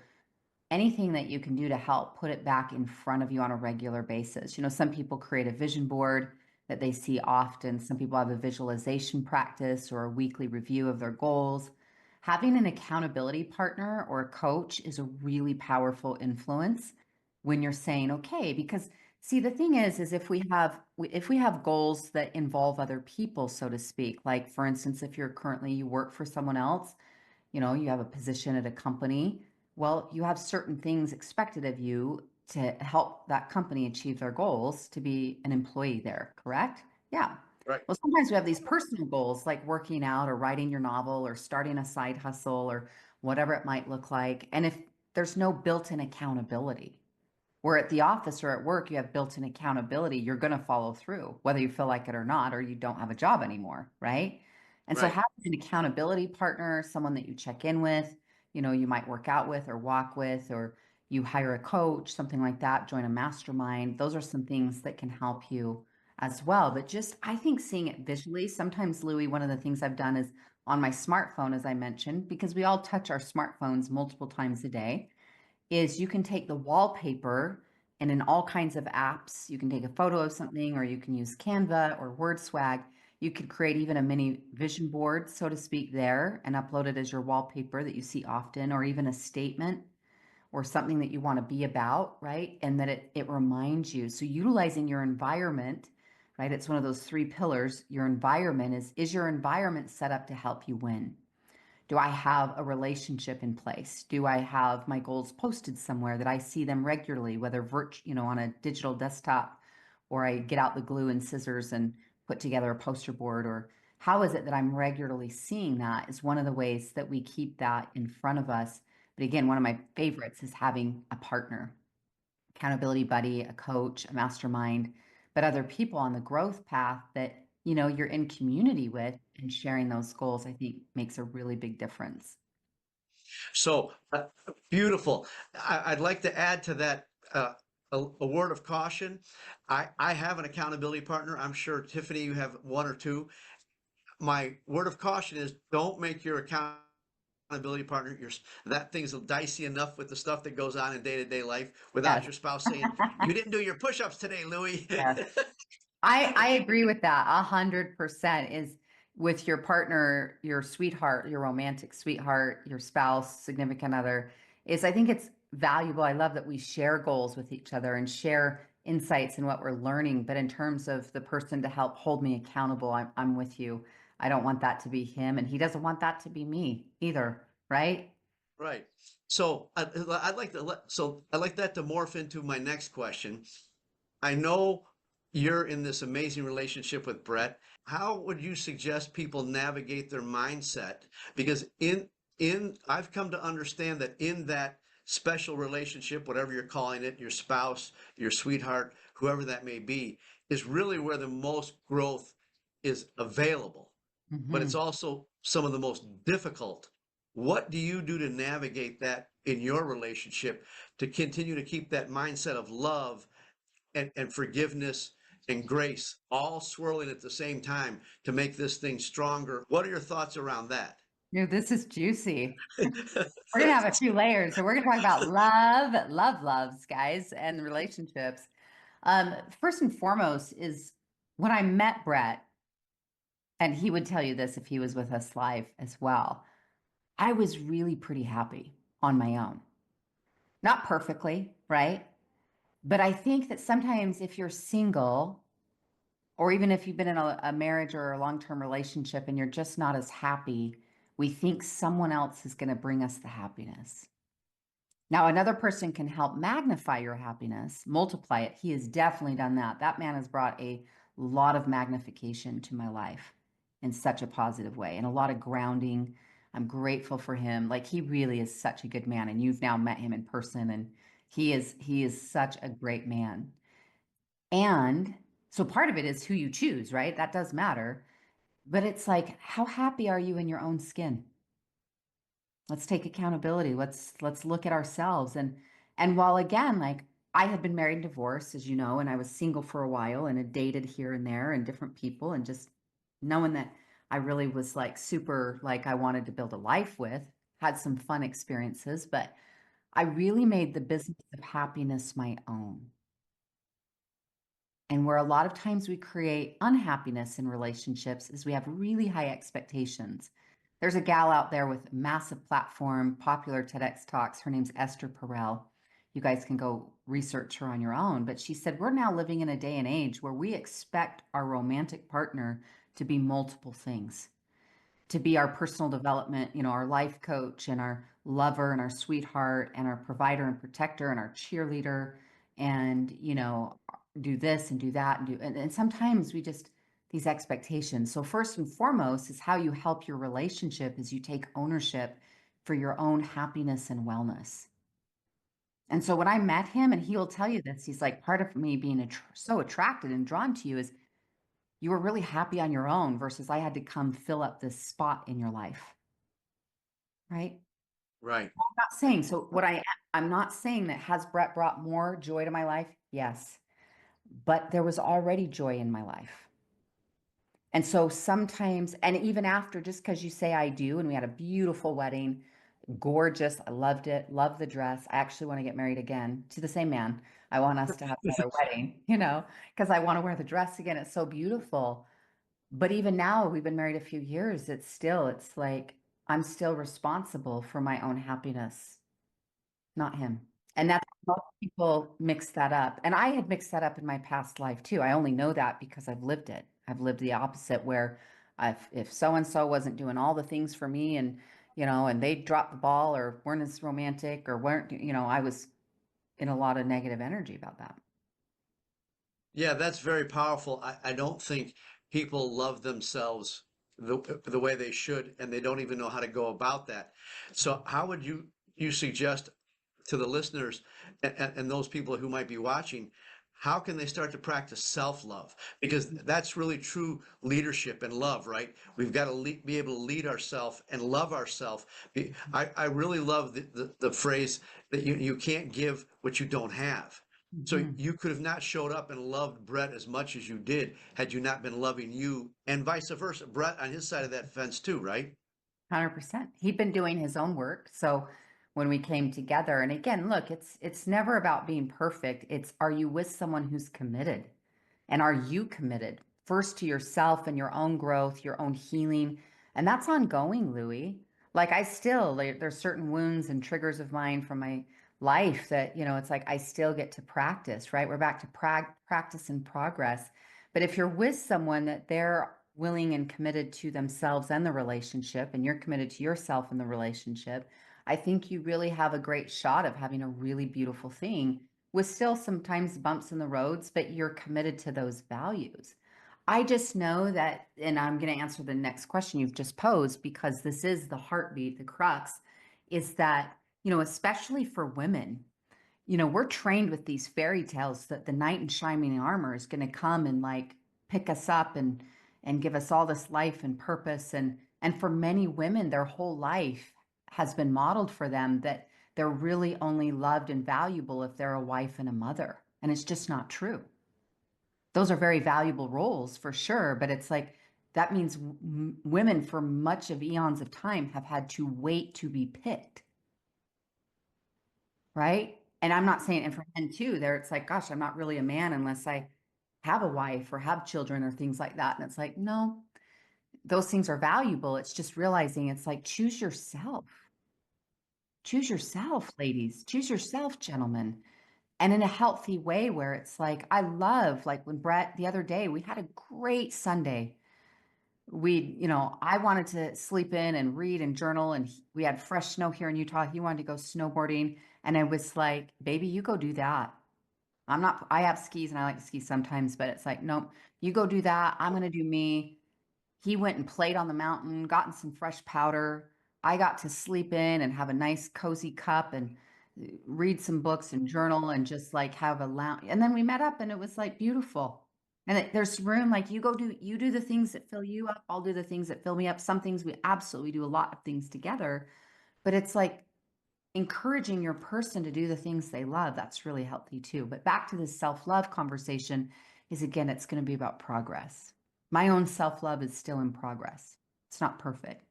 anything that you can do to help put it back in front of you on a regular basis. Some people create a vision board that they see often. Some people have a visualization practice or a weekly review of their goals. Having an accountability partner or a coach is a really powerful influence when you're saying, okay, because see, the thing is if we have goals that involve other people, so to speak, like for instance, if you work for someone else, you have a position at a company. Well, you have certain things expected of you to help that company achieve their goals to be an employee there, correct? Yeah. Right, Well, sometimes we have these personal goals like working out or writing your novel or starting a side hustle or whatever it might look like. And if there's no built-in accountability, where at the office or at work, you have built-in accountability, you're going to follow through, whether you feel like it or not, or you don't have a job anymore, right? And so right, having an accountability partner, someone that you check in with, you might work out with or walk with, or you hire a coach, something like that, join a mastermind. Those are some things that can help you as well. But just, I think seeing it visually, sometimes, Louie, one of the things I've done is on my smartphone, as I mentioned, because we all touch our smartphones multiple times a day is you can take the wallpaper and in all kinds of apps, you can take a photo of something or you can use Canva or WordSwag. You could create even a mini vision board, so to speak, there and upload it as your wallpaper that you see often, or even a statement or something that you want to be about, right? And that it reminds you. So utilizing your environment, right? It's one of those three pillars. Your environment is your environment set up to help you win? Do I have a relationship in place? Do I have my goals posted somewhere that I see them regularly, whether on a digital desktop, or I get out the glue and scissors and put together a poster board? Or how is it that I'm regularly seeing that is one of the ways that we keep that in front of us. But again, one of my favorites is having a partner, accountability buddy, a coach, a mastermind, but other people on the growth path that you're in community with, and sharing those goals, I think makes a really big difference. so beautiful. I'd like to add to that a word of caution. I have an accountability partner. I'm sure Tiffany, you have one or two. My word of caution is don't make your accountability partner that thing's dicey enough with the stuff that goes on in day-to-day life without Yes. your spouse saying, you didn't do your push-ups today, Louie. Yes. I agree with that 100%. Is with your partner, your sweetheart, your romantic sweetheart, your spouse, significant other, is I think it's valuable. I love that we share goals with each other and share insights in what we're learning. But in terms of the person to help hold me accountable, I'm with you. I don't want that to be him, and he doesn't want that to be me either, right? Right. So I'd like to I'd like that to morph into my next question. I know you're in this amazing relationship with Brett. How would you suggest people navigate their mindset? Because in I've come to understand that in that special relationship, whatever you're calling it, your spouse, your sweetheart, whoever that may be, is really where the most growth is available. But it's Hmm. also some of the most difficult. What do you do to navigate that in your relationship to continue to keep that mindset of love and forgiveness and grace all swirling at the same time to make this thing stronger? What are your thoughts around that? This is juicy. We're gonna have a few layers. So we're gonna talk about loves, guys, and relationships. First and foremost is when I met Brett, and he would tell you this if he was with us live as well. I was really pretty happy on my own. Not perfectly, right? But I think that sometimes if you're single, or even if you've been in a marriage or a long-term relationship and you're just not as happy, we think someone else is going to bring us the happiness. Now, another person can help magnify your happiness, multiply it. He has definitely done that. That man has brought a lot of magnification to my life in such a positive way and a lot of grounding. I'm grateful for him. Like he really is such a good man, and you've now met him in person, and he is such a great man. And so part of it is who you choose, right? That does matter. But it's like, how happy are you in your own skin? Let's take accountability. Let's look at ourselves. And while again, like I had been married and divorced, as you know, and I was single for a while and had dated here and there and different people, and just knowing that I really was like super like I wanted to build a life with, had some fun experiences, but I really made the business of happiness my own. And where a lot of times we create unhappiness in relationships is we have really high expectations. There's a gal out there with massive platform, popular TEDx talks. Her name's Esther Perel. You guys can go research her on your own. But she said, we're now living in a day and age where we expect our romantic partner to be multiple things, to be our personal development, our life coach and our lover and our sweetheart and our provider and protector and our cheerleader and, do this and do that and sometimes we just these expectations. So first and foremost is how you help your relationship is you take ownership for your own happiness and wellness. And so when I met him, and he'll tell you this, he's like, part of me being so attracted and drawn to you is you were really happy on your own versus I had to come fill up this spot in your life. Right? Right. I'm not saying so I'm not saying that has Brett brought more joy to my life? Yes. But there was already joy in my life. And so sometimes, and even after, just because you say I do, and we had a beautiful wedding, gorgeous. I loved it. Loved the dress. I actually want to get married again to the same man. I want us to have another wedding, because I want to wear the dress again. It's so beautiful. But even now, we've been married a few years. It's like I'm still responsible for my own happiness, not him. And that's most people mix that up. And I had mixed that up in my past life too. I only know that because I've lived it. I've lived the opposite where if so and so wasn't doing all the things for me and and they dropped the ball or weren't as romantic or weren't, I was in a lot of negative energy about that. Yeah, that's very powerful. I don't think people love themselves the way they should, and they don't even know how to go about that. So, how would you suggest to the listeners and those people who might be watching, how can they start to practice self-love? Because that's really true leadership and love, right? We've got to be able to lead ourselves and love ourselves. I really love the phrase that you can't give what you don't have. So Mhm. you could have not showed up and loved Brett as much as you did had you not been loving you, and vice versa. Brett on his side of that fence too, right? 100%. He'd been doing his own work. So when we came together, and again, look, it's never about being perfect. It's are you with someone who's committed? And are you committed? first to yourself and your own growth, your own healing. And that's ongoing, Louie. Like I still, there's certain wounds and triggers of mine from my life that, it's like I still get to practice, right? We're back to practice and progress. But if you're with someone that they're willing and committed to themselves and the relationship, and you're committed to yourself and the relationship, I think you really have a great shot of having a really beautiful thing with still sometimes bumps in the roads, but you're committed to those values. I just know that, and I'm going to answer the next question you've just posed because this is the heartbeat, the crux is that, especially for women, we're trained with these fairy tales that the knight in shining armor is going to come and like pick us up and give us all this life and purpose. And for many women, their whole life has been modeled for them that they're really only loved and valuable if they're a wife and a mother. And it's just not true. Those are very valuable roles for sure, but it's like that means women for much of eons of time have had to wait to be picked, right? And I'm not saying, and for men too, there it's like, gosh, I'm not really a man unless I have a wife or have children or things like that. And it's like, no, those things are valuable. It's just realizing it's like, choose yourself. Choose yourself, ladies. Choose yourself, gentlemen. And in a healthy way where it's like, I love, like when Brett, the other day, we had a great Sunday. I wanted to sleep in and read and journal, and we had fresh snow here in Utah. He wanted to go snowboarding. And I was like, baby, you go do that. I have skis and I like to ski sometimes, but it's like, nope, you go do that. I'm going to do me. He went and played on the mountain, gotten some fresh powder. I got to sleep in and have a nice cozy cup and read some books and journal and just like have a lounge. And then we met up and it was like beautiful. And there's room, like you do the things that fill you up. I'll do the things that fill me up. Some things we absolutely do a lot of things together, but it's like encouraging your person to do the things they love. That's really healthy too. But back to this self-love conversation is again, it's going to be about progress. My own self-love is still in progress. It's not perfect,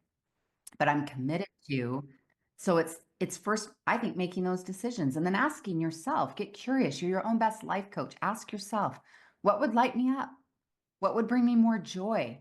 but I'm committed to. So it's first, I think, making those decisions and then asking yourself, get curious. You're your own best life coach. Ask yourself, what would light me up? What would bring me more joy?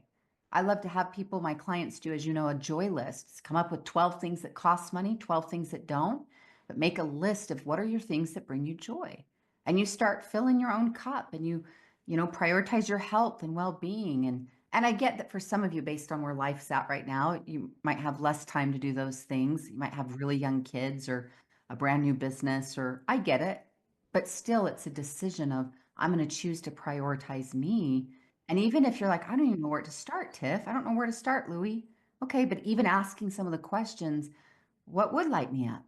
I love to have people, my clients do, as you know, a joy list. Come up with 12 things that cost money, 12 things that don't, but make a list of what are your things that bring you joy. And you start filling your own cup and prioritize your health and well-being. And I get that for some of you, based on where life's at right now, you might have less time to do those things. You might have really young kids or a brand new business, or I get it. But still, it's a decision of I'm going to choose to prioritize me. And even if you're like, I don't even know where to start, Tiff. I don't know where to start, Louie. Okay, but even asking some of the questions, what would light me up?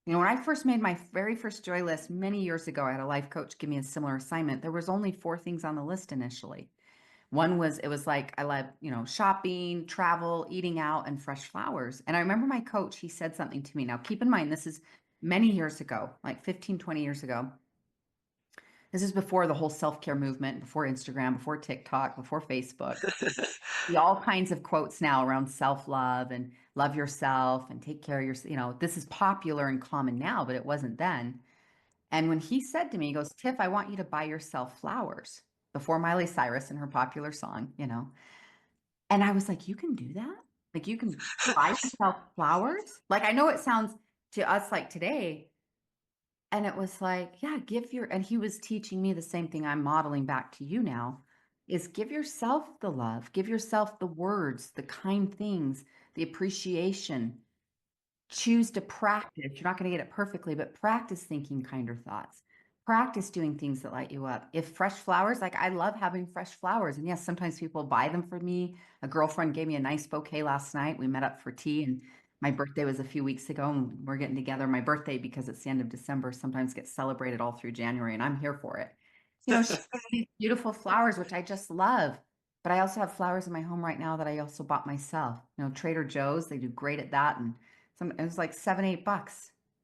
When I first made my very first joy list many years ago, I had a life coach give me a similar assignment. There was only 4 things on the list initially. One was, it was like, I love, shopping, travel, eating out, and fresh flowers. And I remember my coach, he said something to me. Now, keep in mind, this is many years ago, like 15, 20 years ago. This is before the whole self-care movement, before Instagram, before TikTok, before Facebook. See all kinds of quotes now around self-love and love yourself and take care of yourself. This is popular and common now, but it wasn't then. And when he said to me, he goes, Tiff, I want you to buy yourself flowers before Miley Cyrus and her popular song. And I was like, you can do that? Like you can buy yourself flowers? Like I know it sounds to us like today, and it was like, yeah, and he was teaching me the same thing I'm modeling back to you now is give yourself the love, give yourself the words, the kind things, the appreciation. Choose to practice. You're not going to get it perfectly, but practice thinking kinder thoughts. Practice doing things that light you up. If fresh flowers, like I love having fresh flowers. And yes, sometimes people buy them for me. A girlfriend gave me a nice bouquet last night. We met up for tea and my birthday was a few weeks ago and we're getting together. My birthday, because it's the end of December, sometimes gets celebrated all through January and I'm here for it. She gave me these beautiful flowers, which I just love. But I also have flowers in my home right now that I also bought myself. Trader Joe's, they do great at that. And it was like $7, $8,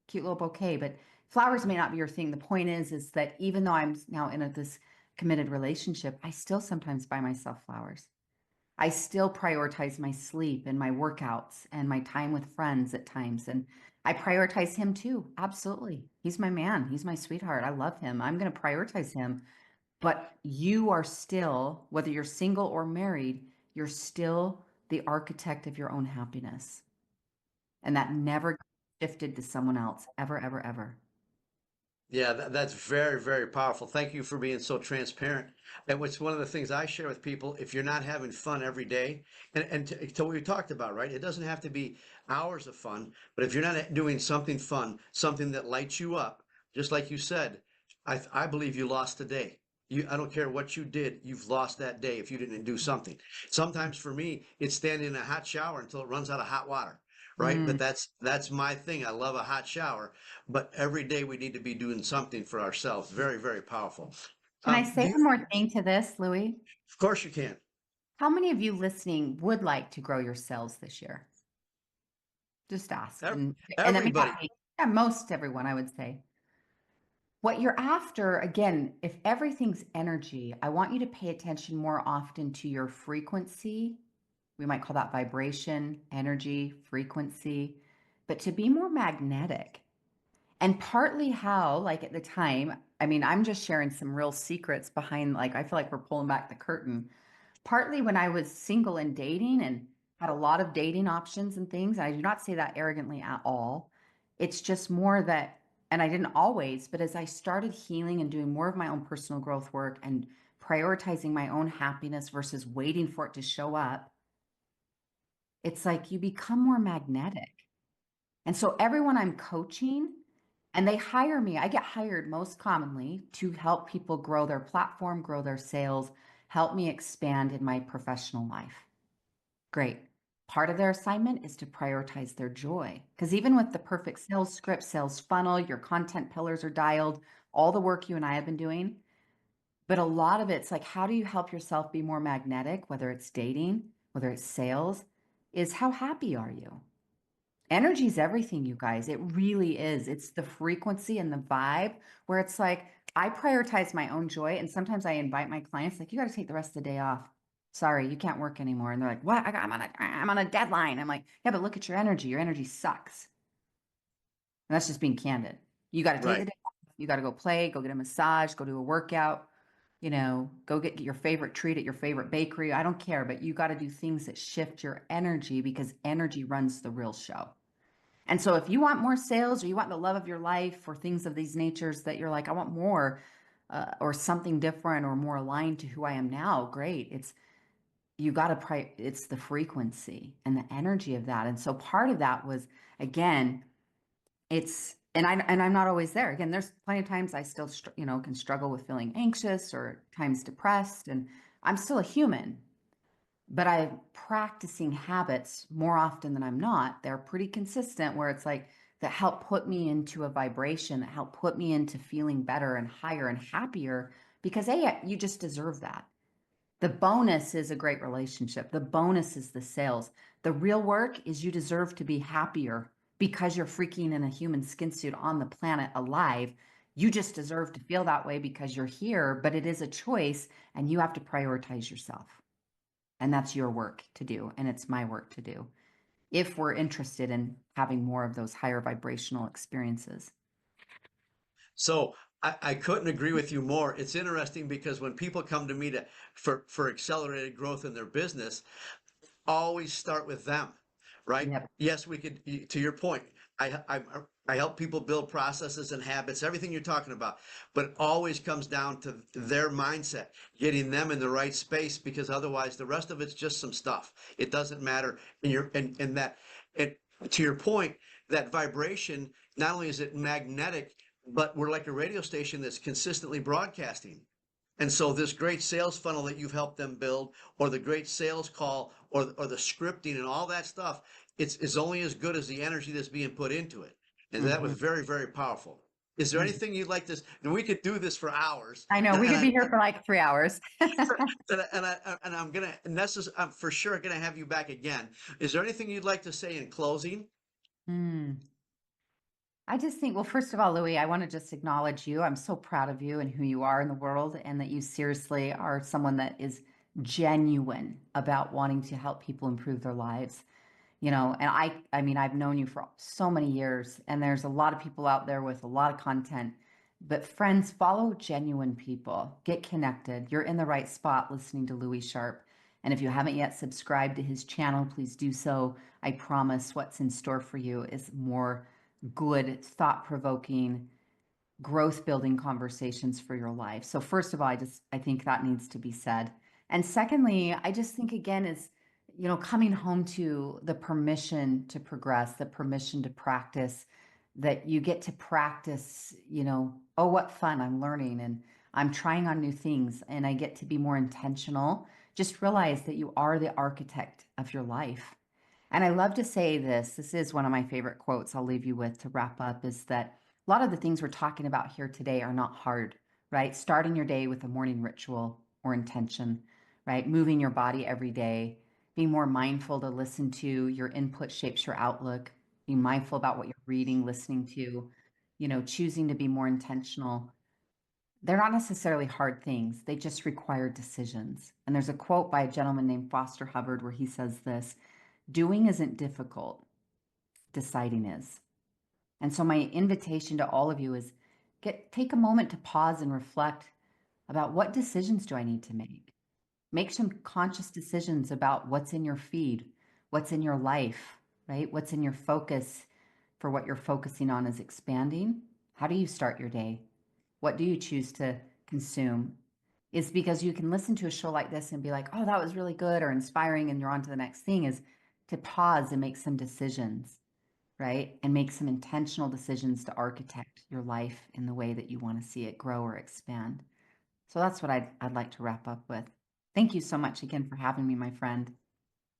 cute little bouquet. But flowers may not be your thing. The point is that even though I'm now in this committed relationship, I still sometimes buy myself flowers. I still prioritize my sleep and my workouts and my time with friends at times. And I prioritize him too. Absolutely. He's my man. He's my sweetheart. I love him. I'm going to prioritize him. But you are still, whether you're single or married, you're still the architect of your own happiness. And that never shifted to someone else, ever, ever, ever. Yeah, that's very, very powerful. Thank you for being so transparent. And what's one of the things I share with people, if you're not having fun every day, and to what we talked about, right? It doesn't have to be hours of fun, but if you're not doing something fun, something that lights you up, just like you said, I believe you lost a day. I don't care what you did, you've lost that day if you didn't do something. Sometimes for me, it's standing in a hot shower until it runs out of hot water, right? But Mm. that's my thing. I love a hot shower, but every day we need to be doing something for ourselves. Very, very powerful. Can I say Do you, one more thing to this, Louie? of course you can. How many of you listening would like to grow your sales this year? Just ask. Ev- And that may Everybody. not be, yeah, most everyone, I would say. What you're after, again, if everything's energy, I want you to pay attention more often to your frequency. We might call that vibration, energy, frequency, but to be more magnetic. And partly how, like at the time, I mean, I'm just sharing some real secrets behind, like, I feel like we're pulling back the curtain. Partly when I was single and dating and had a lot of dating options and things, and I do not say that arrogantly at all. It's just more that, and I didn't always, but as I started healing and doing more of my own personal growth work and prioritizing my own happiness versus waiting for it to show up, it's like you become more magnetic. And so everyone I'm coaching, and they hire me, I get hired most commonly to help people grow their platform, grow their sales, help me expand in my professional life. Great. Part of their assignment is to prioritize their joy. Because even with the perfect sales script, sales funnel, your content pillars are dialed, all the work you and I have been doing. But a lot of it's like, how do you help yourself be more magnetic, whether it's dating, whether it's sales, is how happy are you? Energy is everything, you guys. It really is. It's the frequency and the vibe where it's like I prioritize my own joy. And sometimes I invite my clients, like, you got to take the rest of the day off. Sorry, you can't work anymore. And they're like, what? I'm on a deadline. I'm like, yeah, but look at your energy. Your energy sucks. And that's just being candid. You got to take the Right. day off. You got to go play, go get a massage, go do a workout, go get your favorite treat at your favorite bakery. I don't care, but you got to do things that shift your energy because energy runs the real show. And so if you want more sales or you want the love of your life or things of these natures that you're like, I want more or something different or more aligned to who I am now, great. You got to it's the frequency and the energy of that. And so part of that was again, and I'm not always there. Again, there's plenty of times I still can struggle with feeling anxious or times depressed and I'm still a human, but I'm practicing habits more often than I'm not. They're pretty consistent where it's like that help put me into a vibration, that help put me into feeling better and higher and happier because A, you just deserve that. The bonus is a great relationship. The bonus is the sales. The real work is you deserve to be happier because you're freaking in a human skin suit on the planet alive. You just deserve to feel that way because you're here, but it is a choice and you have to prioritize yourself. And that's your work to do, and it's my work to do if we're interested in having more of those higher vibrational experiences. So I couldn't agree with you more. It's interesting because when people come to me for accelerated growth in their business, always start with them, right? Yep. Yes, we could, to your point, I help people build processes and habits, everything you're talking about, but it always comes down to their mindset, getting them in the right space because otherwise the rest of it's just some stuff. It doesn't matter. And that, and to your point, that vibration, not only is it magnetic, but we're like a radio station that's consistently broadcasting. And so this great sales funnel that you've helped them build, or the great sales call, or the scripting and all that stuff, it's only as good as the energy that's being put into it. And that was Mhm. very, very powerful. Is there Mhm. anything you'd like to, and we could do this for hours, I know and, we and could be I here for like 3 hours. and I'm gonna, and this is, I'm for sure gonna have you back again. Is there anything you'd like to say in closing? Hmm. I just think, well, first of all, Louis, I want to just acknowledge you. I'm so proud of you and who you are in the world, and that you seriously are someone that is genuine about wanting to help people improve their lives. And I mean, I've known you for so many years, and there's a lot of people out there with a lot of content, But friends, follow genuine people. Get connected. You're in the right spot listening to Louie Sharp. And if you haven't yet subscribed to his channel, please do so. I promise what's in store for you is more good, thought-provoking, growth-building conversations for your life. So first of all, I think that needs to be said. And secondly, I just think again is, coming home to the permission to progress, the permission to practice, that you get to practice, oh, what fun, I'm learning and I'm trying on new things and I get to be more intentional. Just realize that you are the architect of your life. And I love to say this is one of my favorite quotes I'll leave you with to wrap up, is that a lot of the things we're talking about here today are not hard, right? Starting your day with a morning ritual or intention, right? Moving your body every day, being more mindful to listen to your input shapes your outlook, being mindful about what you're reading, listening to, choosing to be more intentional. They're not necessarily hard things. They just require decisions. And there's a quote by a gentleman named Foster Hubbard where he says this: doing isn't difficult, deciding is. And so my invitation to all of you is take a moment to pause and reflect about, what decisions do I need to make? Make some conscious decisions about what's in your feed, what's in your life, right? What's in your focus for what you're focusing on is expanding. How do you start your day? What do you choose to consume? Is because you can listen to a show like this and be like, oh, that was really good or inspiring, and you're on to the next thing, is to pause and make some decisions, right? And make some intentional decisions to architect your life in the way that you want to see it grow or expand. So that's what I'd like to wrap up with. Thank you so much again for having me, my friend.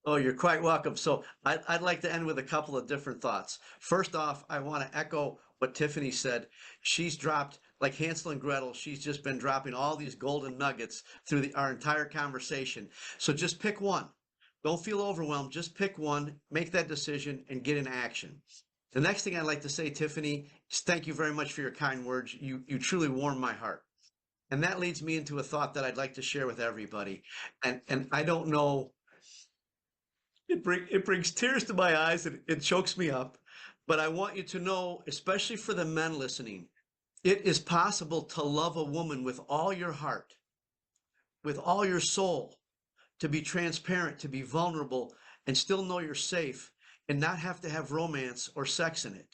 Oh, you're quite welcome. So I'd like to end with a couple of different thoughts. First off, I want to echo what Tiffany said. She's dropped, like Hansel and Gretel, she's just been dropping all these golden nuggets through our entire conversation. So just pick one. Don't feel overwhelmed. Just pick one, make that decision, and get in action. The next thing I'd like to say, Tiffany, is thank you very much for your kind words. You truly warm my heart. And that leads me into a thought that I'd like to share with everybody. And I don't know, it brings tears to my eyes and it chokes me up. But I want you to know, especially for the men listening, it is possible to love a woman with all your heart, with all your soul, to be transparent, to be vulnerable, and still know you're safe and not have to have romance or sex in it.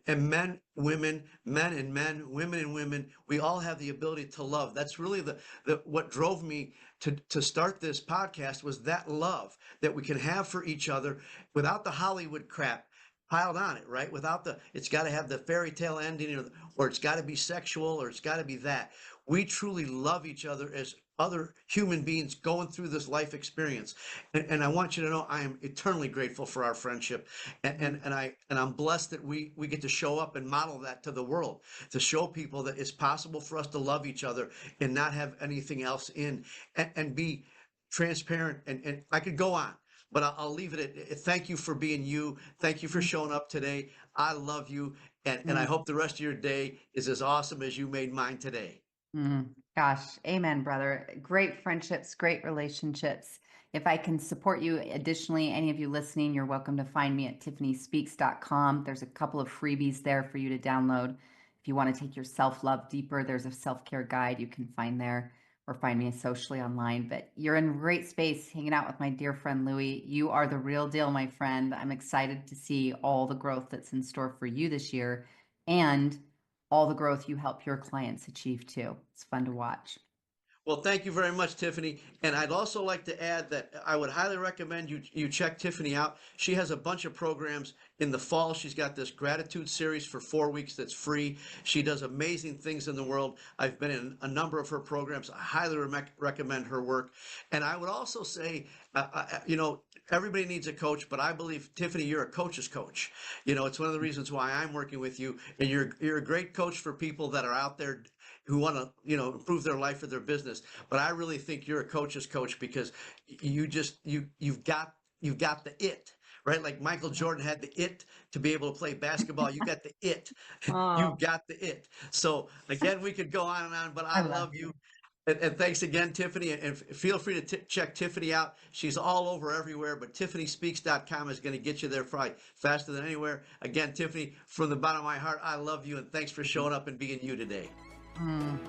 And men, women, men and men, women and women, we all have the ability to love. That's really the what drove me to start this podcast, was that love that we can have for each other without the Hollywood crap piled on it, right? Without it's got to have the fairy tale ending, or it's got to be sexual, or it's got to be that. We truly love each other as other human beings going through this life experience. And I want you to know I am eternally grateful for our friendship. And I'm blessed that we get to show up and model that to the world, to show people that it's possible for us to love each other and not have anything else in, and be transparent. And I could go on, but I'll leave it at thank you for being you. Thank you for showing up today. I love you. And I Mm-hmm. hope the rest of your day is as awesome as you made mine today. Gosh, amen, brother. Great friendships, great relationships. If I can support you additionally, any of you listening, you're welcome to find me at tiffanyspeaks.com. There's a couple of freebies there for you to download. If you want to take your self-love deeper, there's a self-care guide you can find there, or find me socially online. But you're in great space hanging out with my dear friend Louie. You are the real deal, my friend. I'm excited to see all the growth that's in store for you this year, and all the growth you help your clients achieve too. It's fun to watch. Well, thank you very much, Tiffany. And I'd also like to add that I would highly recommend you check Tiffany out. She has a bunch of programs in the fall. She's got this gratitude series for 4 weeks that's free. She does amazing things in the world. I've been in a number of her programs. I highly recommend her work. And I would also say, everybody needs a coach, but I believe, Tiffany, you're a coach's coach. It's one of the reasons why I'm working with you, and you're a great coach for people that are out there who want to, improve their life or their business. But I really think you're a coach's coach, because you've got the it, right? Like Michael Jordan had the it to be able to play basketball. You got the it. Oh, You've got the it. So again, we could go on and on, but I I love love you. you. And thanks again, Tiffany. And feel free to check Tiffany out. She's all over everywhere, but TiffanySpeaks.com is going to get you there probably faster than anywhere. Again, Tiffany, from the bottom of my heart, I love you, and thanks for showing up and being you today.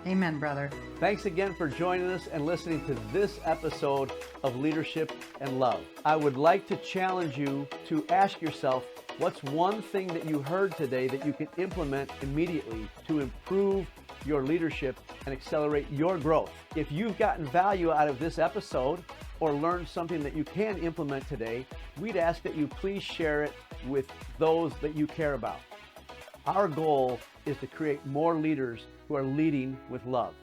Amen, brother. Thanks again for joining us and listening to this episode of Leadership and Love. I would like to challenge you to ask yourself, what's one thing that you heard today that you can implement immediately to improve your leadership and accelerate your growth? If you've gotten value out of this episode or learned something that you can implement today, we'd ask that you please share it with those that you care about. Our goal is to create more leaders who are leading with love.